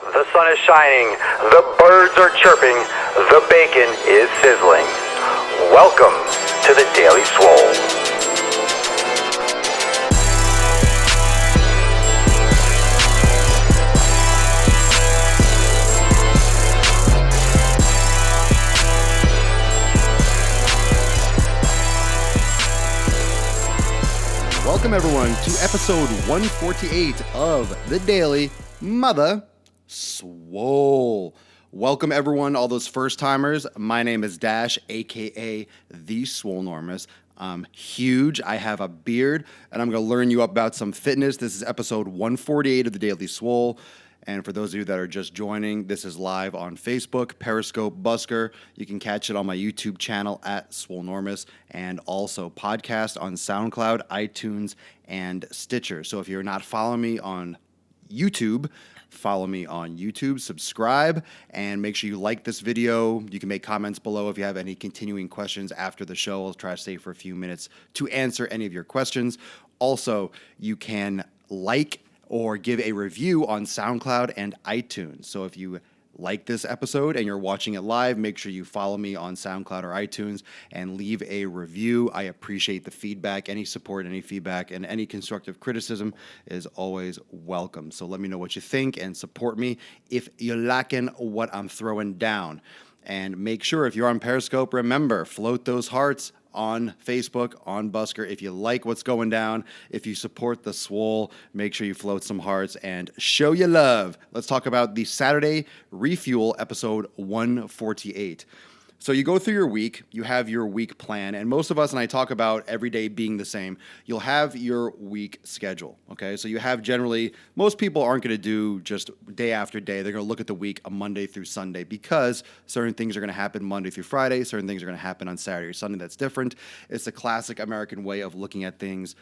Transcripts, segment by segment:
The sun is shining, the birds are chirping, the bacon is sizzling. Welcome to the Daily Swole. Welcome, everyone, to episode 148 of the Daily Mother Swole. Welcome, everyone, all those first-timers. My name is Dash, a.k.a. the Swolenormous. I'm huge. I have a beard, and I'm going to learn you about some fitness. This is episode 148 of the Daily Swole. And for those of you that are just joining, this is live on Facebook, Periscope, Busker. You can catch it on my YouTube channel at Swolenormous, and also podcast on SoundCloud, iTunes, and Stitcher. So if you're not following me on YouTube, follow me on YouTube, subscribe, and make sure you like this video. You can make comments below if you have any continuing questions after the show. I'll try to stay for a few minutes to answer any of your questions. Also, you can like or give a review on SoundCloud and iTunes. So if you like this episode and you're watching it live, make sure you follow me on SoundCloud or iTunes and leave a review. I appreciate the feedback, any support, any feedback, and any constructive criticism is always welcome. So let me know what you think and support me if you're liking what I'm throwing down. And make sure if you're on Periscope, remember, float those hearts on Facebook, on Busker. If you like what's going down, if you support the Swole, make sure you float some hearts and show your love. Let's talk about the Saturday Refuel episode 148. So you go through your week, you have your week plan, and most of us, and I talk about every day being the same, you'll have your week schedule, okay? So you have generally, most people aren't going to do just day after day. They're going to look at the week on Monday through Sunday because certain things are going to happen Monday through Friday, certain things are going to happen on Saturday or Sunday. That's different. It's the classic American way of looking at things,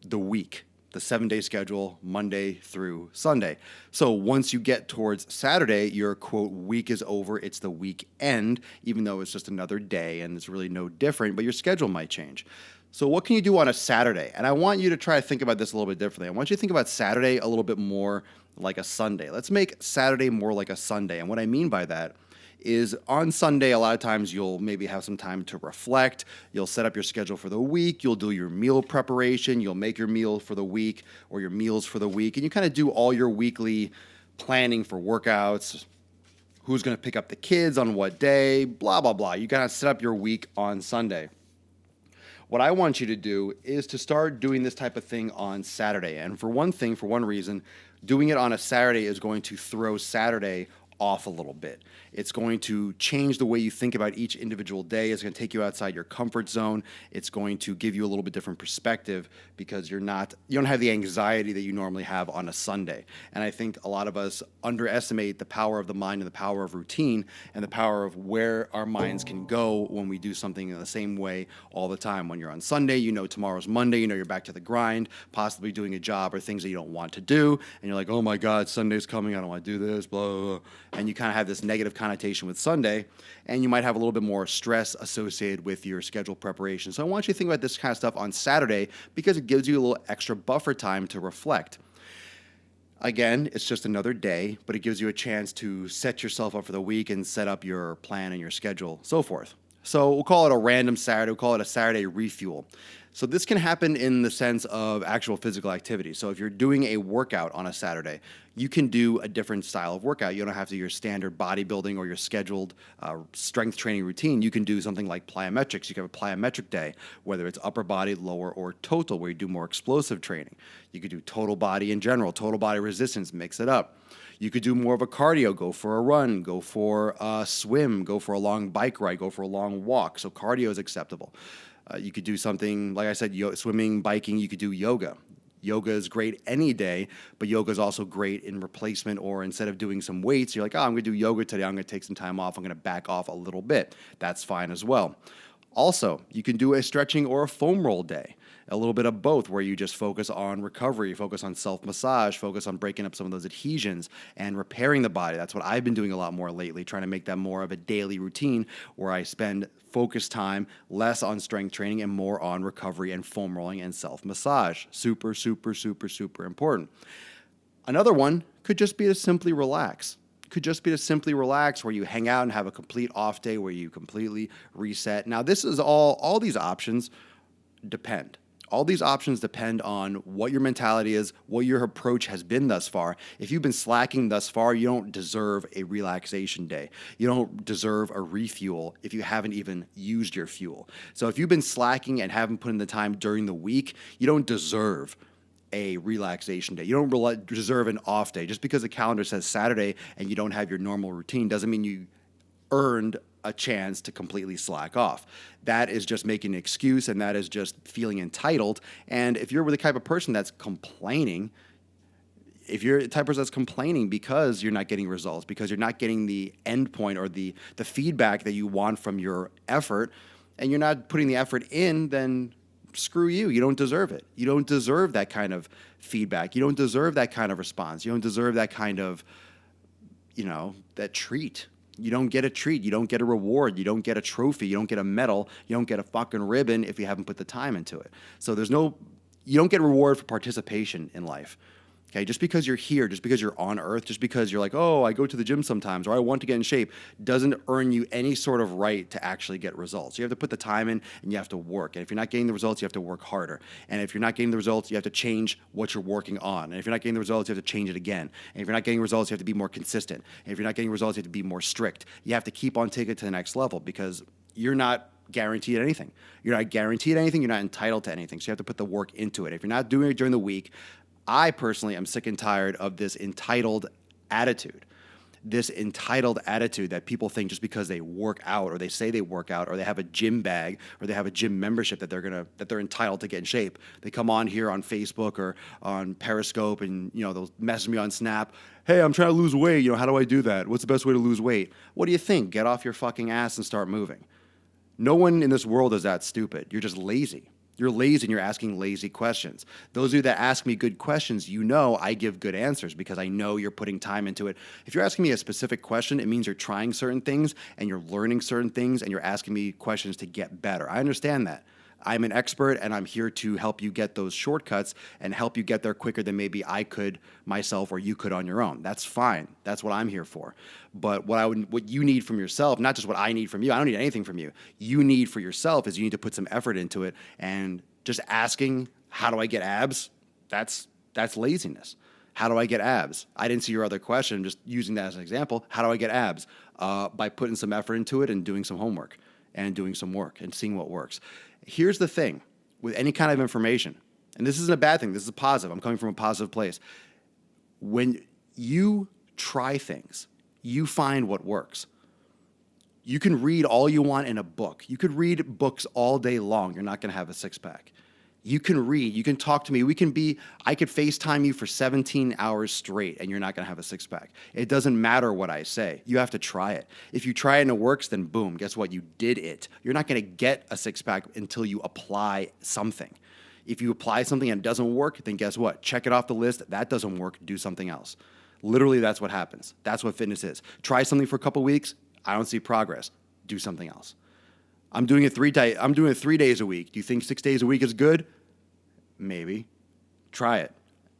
the week. The 7-day schedule, Monday through Sunday. So once you get towards Saturday, your, quote, week is over. It's the weekend, even though it's just another day and it's really no different, but your schedule might change. So what can you do on a Saturday? And I want you to try to think about this a little bit differently. I want you to think about Saturday a little bit more like a Sunday. Let's make Saturday more like a Sunday. And what I mean by that is on Sunday, a lot of times you'll maybe have some time to reflect. You'll set up your schedule for the week. You'll do your meal preparation. You'll make your meal for the week or your meals for the week. And you kind of do all your weekly planning for workouts, who's going to pick up the kids on what day, blah, blah, blah. You kind of set up your week on Sunday. What I want you to do is to start doing this type of thing on Saturday. And for one reason, doing it on a Saturday is going to throw Saturday off a little bit. It's going to change the way you think about each individual day. It's going to take you outside your comfort zone. It's going to give you a little bit different perspective because you don't have the anxiety that you normally have on a Sunday. And I think a lot of us underestimate the power of the mind and the power of routine and the power of where our minds can go when we do something in the same way all the time. When you're on Sunday, you know tomorrow's Monday, you know you're back to the grind, possibly doing a job or things that you don't want to do. And you're like, oh my God, Sunday's coming. I don't want to do this, blah, blah, blah. And you kind of have this negative connotation with Sunday, and you might have a little bit more stress associated with your schedule preparation. So I want you to think about this kind of stuff on Saturday because it gives you a little extra buffer time to reflect. Again, it's just another day, but it gives you a chance to set yourself up for the week and set up your plan and your schedule, so forth. So we'll call it a random Saturday. We'll call it a Saturday refuel. So this can happen in the sense of actual physical activity. So if you're doing a workout on a Saturday, you can do a different style of workout. You don't have to do your standard bodybuilding or your scheduled strength training routine. You can do something like plyometrics. You can have a plyometric day, whether it's upper body, lower, or total, where you do more explosive training. You could do total body in general, total body resistance, mix it up. You could do more of a cardio, go for a run, go for a swim, go for a long bike ride, go for a long walk. So cardio is acceptable. You could do something, like I said, swimming, biking. You could do yoga. Yoga is great any day, but yoga is also great in replacement, or instead of doing some weights, you're like, oh, I'm going to do yoga today. I'm going to take some time off. I'm going to back off a little bit. That's fine as well. Also, you can do a stretching or a foam roll day. A little bit of both, where you just focus on recovery, focus on self-massage, focus on breaking up some of those adhesions and repairing the body. That's what I've been doing a lot more lately, trying to make that more of a daily routine where I spend focused time less on strength training and more on recovery and foam rolling and self-massage. Super, super, super, super important. Another one could just be to simply relax. Could just be to simply relax, where you hang out and have a complete off day where you completely reset. Now, this is all these options depend. All these options depend on what your mentality is, what your approach has been thus far. If you've been slacking thus far, you don't deserve a relaxation day. You don't deserve a refuel if you haven't even used your fuel. So if you've been slacking and haven't put in the time during the week, you don't deserve a relaxation day. You don't deserve an off day. Just because the calendar says Saturday and you don't have your normal routine doesn't mean you earned a chance to completely slack off. That is just making an excuse, and that is just feeling entitled. And if you're the type of person that's complaining, if you're the type of person that's complaining because you're not getting results, because you're not getting the end point or the feedback that you want from your effort, and you're not putting the effort in, then screw you. You don't deserve it. You don't deserve that kind of feedback. You don't deserve that kind of response. You don't deserve that kind of, that treat. You don't get a treat. You don't get a reward. You don't get a trophy. You don't get a medal. You don't get a fucking ribbon if you haven't put the time into it. So you don't get reward for participation in life. Okay, just because you're here, just because you're on earth, just because you're like, oh, I go to the gym sometimes, or I want to get in shape, doesn't earn you any sort of right to actually get results. You have to put the time in, and you have to work. And if you're not getting the results, you have to work harder. And if you're not getting the results, you have to change what you're working on. And if you're not getting the results, you have to change it again. And if you're not getting results, you have to be more consistent. And if you're not getting results, you have to be more strict. You have to keep on taking it to the next level, because you're not guaranteed anything. You're not guaranteed anything. You're not entitled to anything. So you have to put the work into it. If you're not doing it during the week, I personally am sick and tired of this entitled attitude. This entitled attitude that people think just because they work out, or they say they work out, or they have a gym bag, or they have a gym membership, that they're entitled to get in shape. They come on here on Facebook or on Periscope, and they'll message me on Snap. Hey, I'm trying to lose weight. How do I do that? What's the best way to lose weight? What do you think? Get off your fucking ass and start moving. No one in this world is that stupid. You're just lazy. You're lazy, and you're asking lazy questions. Those of you that ask me good questions, I give good answers, because I know you're putting time into it. If you're asking me a specific question, it means you're trying certain things, and you're learning certain things, and you're asking me questions to get better. I understand that. I'm an expert, and I'm here to help you get those shortcuts and help you get there quicker than maybe I could myself or you could on your own. That's fine. That's what I'm here for. But what you need from yourself, not just what I need from you, I don't need anything from you. You need for yourself is you need to put some effort into it. And just asking, how do I get abs? That's laziness. How do I get abs? I didn't see your other question. I'm just using that as an example. How do I get abs? By putting some effort into it and doing some homework and doing some work and seeing what works. Here's the thing with any kind of information, and this isn't a bad thing. This is a positive. I'm coming from a positive place. When you try things, you find what works. You can read all you want in a book. You could read books all day long. You're not going to have a six-pack. You can read. You can talk to me. I could FaceTime you for 17 hours straight, and you're not going to have a six-pack. It doesn't matter what I say. You have to try it. If you try it and it works, then boom, guess what? You did it. You're not going to get a six-pack until you apply something. If you apply something and it doesn't work, then guess what? Check it off the list. That doesn't work. Do something else. Literally, that's what happens. That's what fitness is. Try something for a couple weeks. I don't see progress. Do something else. I'm doing it 3 days a week. Do you think 6 days a week is good? Maybe. Try it.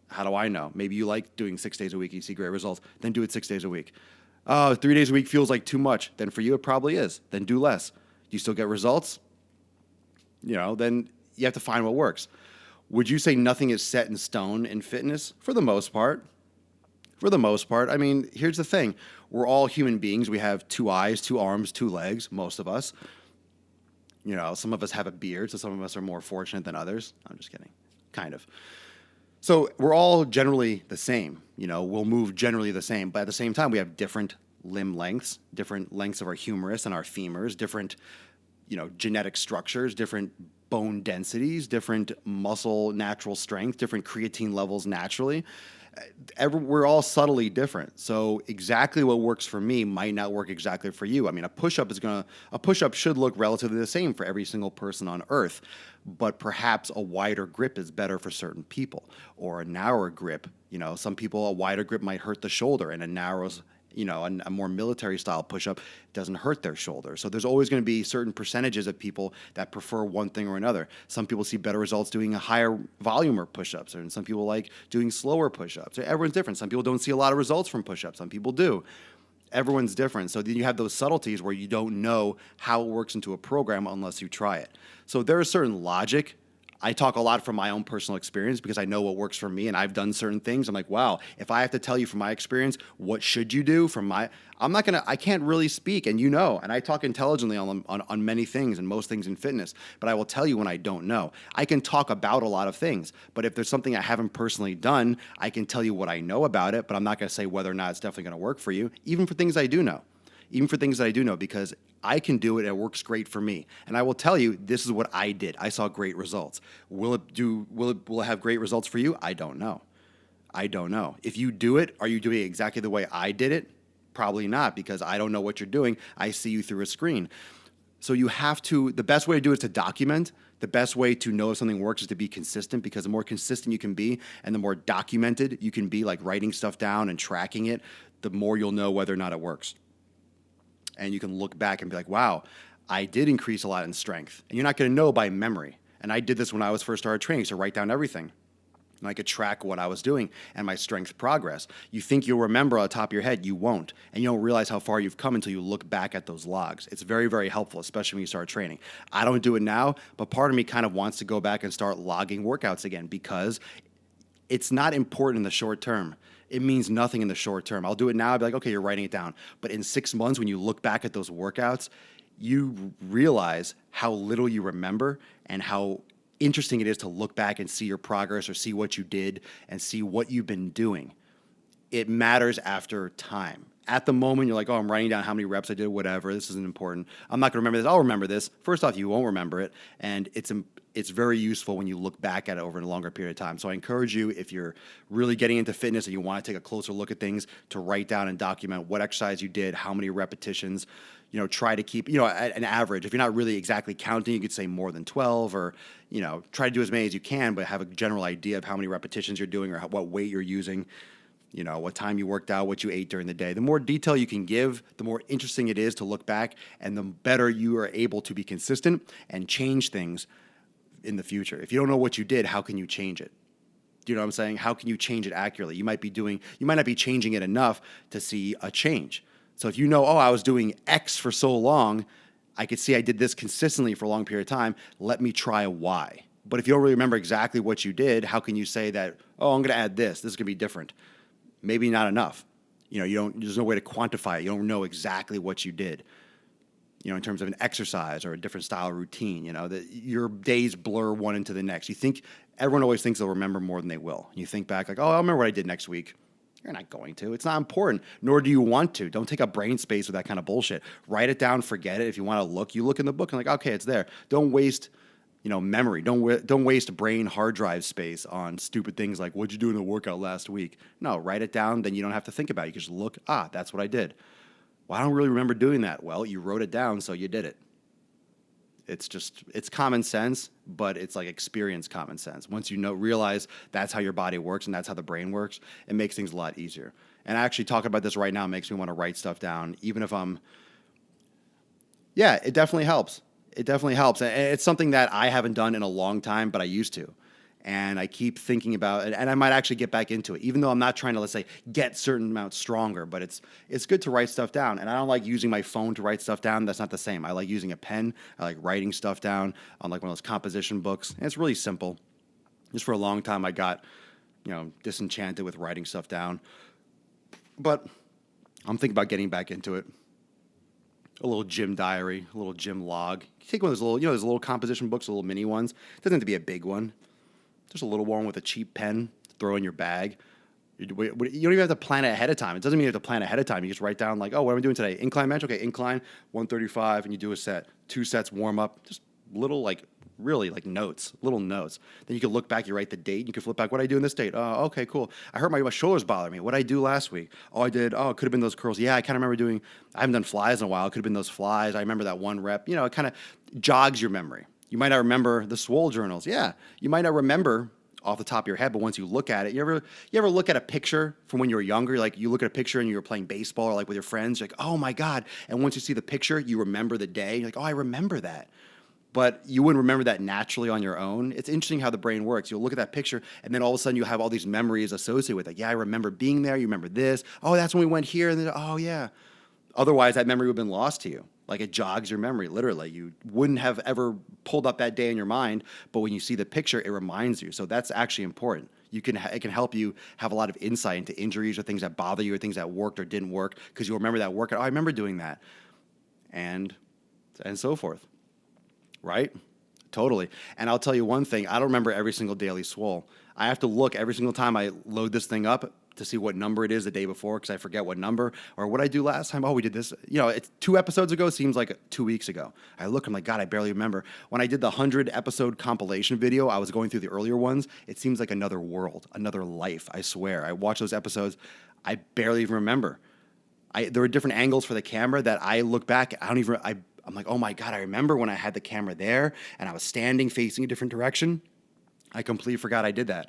How do I know? Maybe you like doing 6 days a week. You see great results. Then do it 6 days a week. 3 days a week feels like too much. Then for you, it probably is. Then do less. Do you still get results? Then you have to find what works. Would you say nothing is set in stone in fitness? For the most part. I mean, here's the thing. We're all human beings. We have 2 eyes, 2 arms, 2 legs, most of us. Some of us have a beard, so some of us are more fortunate than others. I'm just kidding. Kind of. So we're all generally the same. We'll move generally the same. But at the same time, we have different limb lengths, different lengths of our humerus and our femurs, different, genetic structures, different bone densities, different muscle natural strength, different creatine levels naturally. We're all subtly different. So exactly what works for me might not work exactly for you. I mean, a push-up should look relatively the same for every single person on earth, but perhaps a wider grip is better for certain people, or a narrower grip. Some people, a wider grip might hurt the shoulder, and a narrow a more military style push-up doesn't hurt their shoulder. So there's always going to be certain percentages of people that prefer one thing or another. Some people see better results doing a higher volume of push-ups, and some people like doing slower push-ups. Everyone's different. Some people don't see a lot of results from push-ups. Some people do. Everyone's different. So then you have those subtleties where you don't know how it works into a program unless you try it. So there is certain logic. I talk a lot from my own personal experience because I know what works for me, and I've done certain things. I'm like, wow, if I have to tell you from my experience, what should you do I can't really speak, and and I talk intelligently on many things and most things in fitness, but I will tell you when I don't know. I can talk about a lot of things, but if there's something I haven't personally done, I can tell you what I know about it, but I'm not going to say whether or not it's definitely going to work for you, even for things I do know. Even for things that I do know, because I can do it and it works great for me. And I will tell you, this is what I did. I saw great results. Will it have great results for you? I don't know. If you do it, are you doing it exactly the way I did it? Probably not, because I don't know what you're doing. I see you through a screen. So the best way to do it is to document. The best way to know if something works is to be consistent, because the more consistent you can be and the more documented you can be, like writing stuff down and tracking it, the more you'll know whether or not it works. And you can look back and be like, wow, I did increase a lot in strength. And you're not going to know by memory. And I did this when I was first started training, so write down everything. And I could track what I was doing and my strength progress. You think you'll remember on the top of your head, you won't. And you don't realize how far you've come until you look back at those logs. It's very, very helpful, especially when you start training. I don't do it now, but part of me kind of wants to go back and start logging workouts again, because it's not important in the short term. It means nothing in the short term. I'll do it now. I'll be like, okay, you're writing it down. But in 6 months, when you look back at those workouts, you realize how little you remember and how interesting it is to look back and see your progress or see what you did and see what you've been doing. It matters after time. At the moment, you're like, oh, I'm writing down how many reps I did, whatever. This isn't important. I'm not going to remember this. I'll remember this. First off, you won't remember it. And it's very useful when you look back at it over a longer period of time. So I encourage you, if you're really getting into fitness and you want to take a closer look at things, to write down and document what exercise you did, how many repetitions. Try to keep, at an average. If you're not really exactly counting, you could say more than 12, or, try to do as many as you can, but have a general idea of how many repetitions you're doing or what weight you're using. What time you worked out, what you ate during the day. The more detail you can give, the more interesting it is to look back, and the better you are able to be consistent and change things in the future. If you don't know what you did, how can you change it? Do you know what I'm saying? How can you change it accurately? You might not be changing it enough to see a change. So if I was doing X for so long, I could see I did this consistently for a long period of time. Let me try Y. But if you don't really remember exactly what you did, how can you say that, I'm going to add this. This is going to be different. Maybe not enough. There's no way to quantify it. You don't know exactly what you did, in terms of an exercise or a different style routine, that your days blur one into the next. Everyone always thinks they'll remember more than they will. You think back like, I'll remember what I did next week. You're not going to. It's not important, nor do you want to. Don't take up brain space with that kind of bullshit. Write it down, forget it. If you want to look, you look in the book and like, okay, it's there. Don't waste memory. Don't waste brain hard drive space on stupid things like, what'd you do in the workout last week? No, write it down, then you don't have to think about it. You can just look, that's what I did. Well, I don't really remember doing that. Well, you wrote it down, so you did it. It's common sense, but it's like experience common sense. Once you realize that's how your body works and that's how the brain works, it makes things a lot easier. And actually talking about this right now makes me want to write stuff down, even if it definitely helps. It definitely helps. And it's something that I haven't done in a long time, but I used to. And I keep thinking about it, and I might actually get back into it, even though I'm not trying to, let's say, get certain amounts stronger, but it's good to write stuff down. And I don't like using my phone to write stuff down. That's not the same. I like using a pen. I like writing stuff down on like one of those composition books. And it's really simple. Just for a long time, I got, disenchanted with writing stuff down. But I'm thinking about getting back into it. A little gym diary, a little gym log. You take one of those little, those little composition books, the little mini ones. It doesn't have to be a big one. Just a little one with a cheap pen, throw in your bag. You don't even have to plan it ahead of time. It doesn't mean you have to plan ahead of time. You just write down like, what am I doing today? Incline bench? Okay, incline, 135, and you do a set. 2 sets, warm up. Just little notes, little notes. Then you can look back, you write the date, you can flip back, what did I do in this date? Oh, okay, cool. I hurt my shoulders bother me. What did I do last week? It could have been those curls. Yeah, I kind of remember I haven't done flies in a while. It could have been those flies. I remember that one rep. It kind of jogs your memory. You might not remember the Swole journals. Yeah, you might not remember off the top of your head, but once you look at it, you ever look at a picture from when you were younger? Like you look at a picture and you were playing baseball or like with your friends, you're like, oh my God. And once you see the picture, you remember the day. You're like, oh, I remember that. But you wouldn't remember that naturally on your own. It's interesting how the brain works. You'll look at that picture, and then all of a sudden you have all these memories associated with it. Yeah, I remember being there. You remember this. Oh, that's when we went here. And then, oh, yeah. Otherwise, that memory would have been lost to you. Like it jogs your memory, literally. You wouldn't have ever pulled up that day in your mind, but when you see the picture, it reminds you. So that's actually important. It can help you have a lot of insight into injuries or things that bother you or things that worked or didn't work because you'll remember that workout. Oh, I remember doing that, and so forth. Right? Totally. And I'll tell you one thing. I don't remember every single daily swole. I have to look every single time I load this thing up to see what number it is the day before because I forget what number or what I do last time. Oh, we did this. It's 2 episodes ago. Seems like 2 weeks ago. I look, I'm like, God, I barely remember. When I did the 100-episode compilation video, I was going through the earlier ones. It seems like another world, another life, I swear. I watch those episodes. I barely even remember. There were different angles for the camera that I look back. I'm like, oh my God, I remember when I had the camera there and I was standing facing a different direction. I completely forgot I did that.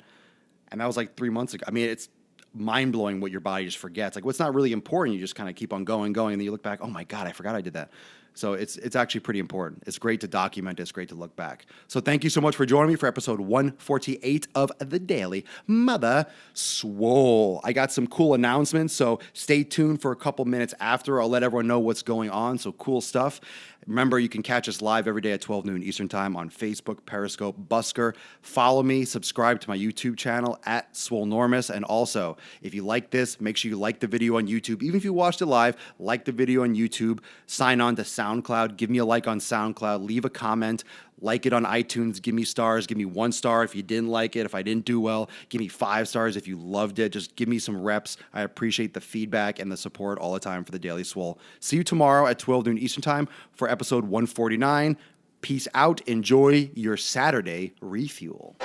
And that was like 3 months ago. I mean, it's mind-blowing what your body just forgets. Like what's not really important, you just kind of keep on going, and then you look back, oh my God, I forgot I did that. So it's actually pretty important. It's great to document. It's great to look back. So thank you so much for joining me for episode 148 of The Daily Mother Swole. I got some cool announcements, so stay tuned for a couple minutes after. I'll let everyone know what's going on, so cool stuff. Remember, you can catch us live every day at 12 noon Eastern Time on Facebook, Periscope, Busker. Follow me, subscribe to my YouTube channel at Swolenormous. And also, if you like this, make sure you like the video on YouTube. Even if you watched it live, like the video on YouTube. Sign on to SoundCloud. Give me a like on SoundCloud. Leave a comment. Like it on iTunes. Give me stars. Give me 1 star if you didn't like it. If I didn't do well, give me 5 stars if you loved it. Just give me some reps. I appreciate the feedback and the support all the time for the Daily Swole. See you tomorrow at 12 noon Eastern Time for episode 149. Peace out. Enjoy your Saturday refuel.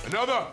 Another.